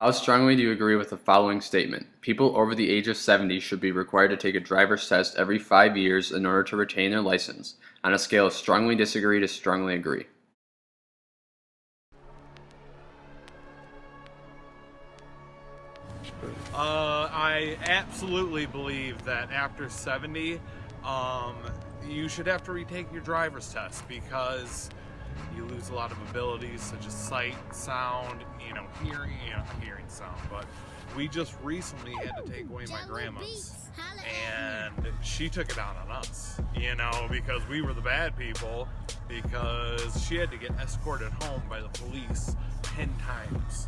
How strongly do you agree with the following statement? People over the age of 70 should be required to take a driver's test every 5 years in order to retain their license, on a scale of strongly disagree to strongly agree. I absolutely believe that after 70, you should have to retake your driver's test because you lose a lot of abilities such as sight, sound, hearing sound. But we just recently had to take away my grandma's, and she took it out on us, because we were the bad people, because she had to get escorted home by the police 10 times.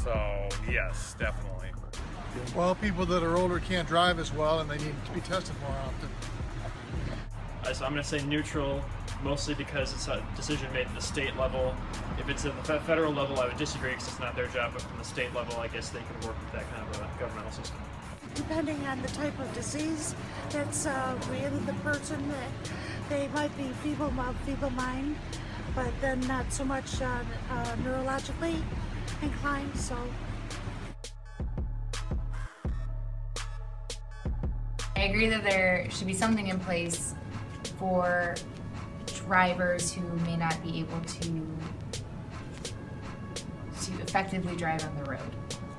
So, yes, definitely. Well, people that are older can't drive as well, and they need to be tested more often. So I'm going to say neutral, mostly because it's a decision made at the state level. If it's at the federal level, I would disagree because it's not their job, but from the state level, I guess they can work with that kind of a governmental system. Depending on the type of disease that's created the person, they might be feeble mind, but then not so much neurologically inclined, so. I agree that there should be something in place for drivers who may not be able to effectively drive on the road.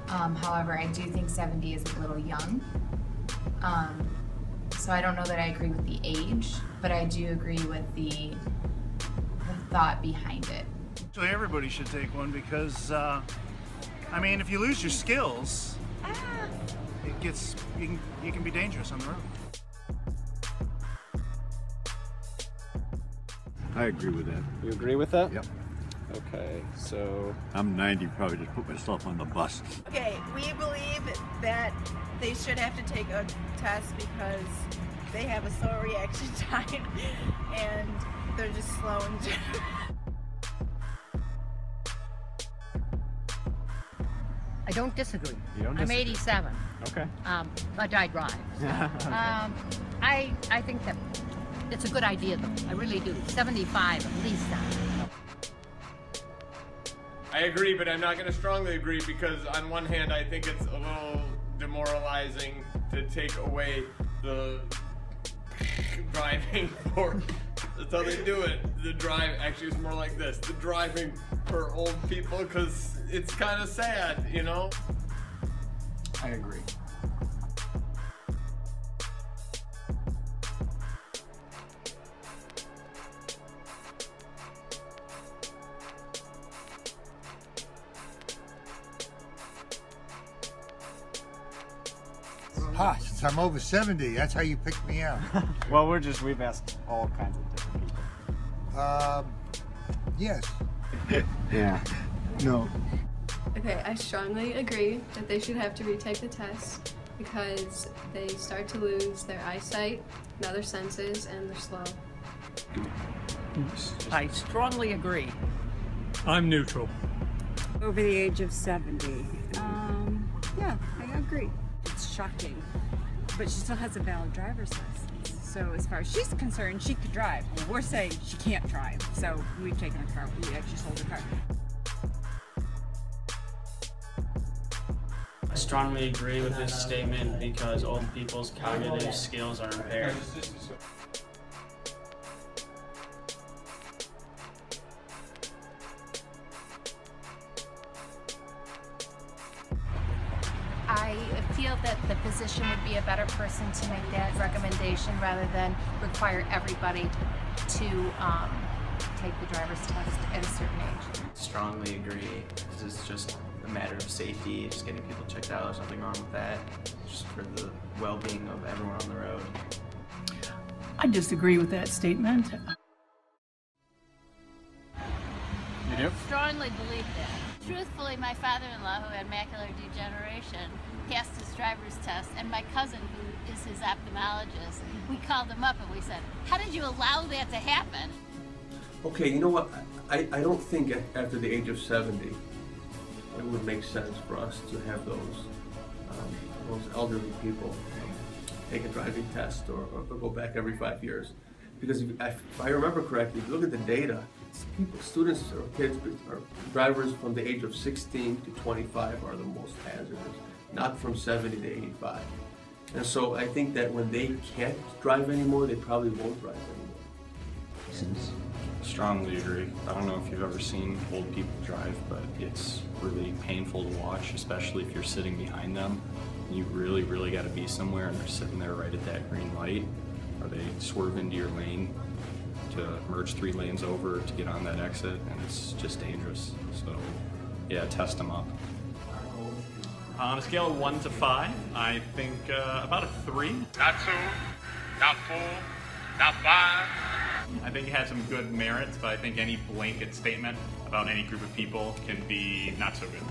However, I do think 70 is a little young. So I don't know that I agree with the age, but I do agree with the thought behind it. Actually, everybody should take one because, if you lose your skills, you can be dangerous on the road. I agree with that. You agree with that? Yep. Okay, so... I'm 90, probably just put myself on the bus. Okay, we believe that they should have to take a test because they have a slow reaction time and they're just slow in general. I don't disagree. You don't I'm disagree. 87. Okay. But I drive. So, I think that it's a good idea, though. I really do. 75 at least. I agree, but I'm not going to strongly agree because on one hand, I think it's a little demoralizing to take away the driving for. That's how they do it. The drive actually is more like this. The driving for old people because it's kind of sad, I agree. Since I'm over 70, that's how you picked me out. Well, we've asked all kinds of different people. Yes. Yeah. No. Okay, I strongly agree that they should have to retake the test because they start to lose their eyesight and other senses and they're slow. I strongly agree. I'm neutral. Over the age of 70. Yeah, I agree. It's shocking, but she still has a valid driver's license. So as far as she's concerned, she could drive. Well, we're saying she can't drive, so we've taken her car. We actually sold her car. I strongly agree with this statement because old people's cognitive skills are impaired. I feel that the physician would be a better person to make that recommendation rather than require everybody to take the driver's test at a certain age. Strongly agree, because it's just a matter of safety, just getting people checked out. There's nothing wrong with that, just for the well-being of everyone on the road. I disagree with that statement. You do? Strongly believe that. Truthfully, my father-in-law, who had macular degeneration, passed his driver's test, and my cousin, who is his ophthalmologist, we called him up and we said, how did you allow that to happen? Okay, you know what? I don't think after the age of 70 it would make sense for us to have those elderly people take a driving test or go back every 5 years. Because if I remember correctly, if you look at the data, people, students or kids or drivers from the age of 16 to 25 are the most hazardous, not from 70 to 85. And so I think that when they can't drive anymore, they probably won't drive anymore. Strongly agree. I don't know if you've ever seen old people drive, but it's really painful to watch, especially if you're sitting behind them. You really, really got to be somewhere and they're sitting there right at that green light, or they swerve into your lane to merge 3 lanes over to get on that exit, and it's just dangerous. So yeah, test them up. On a scale of 1 to 5, I think about a 3. Not 2, not 4, not 5. I think it has some good merits, but I think any blanket statement about any group of people can be not so good.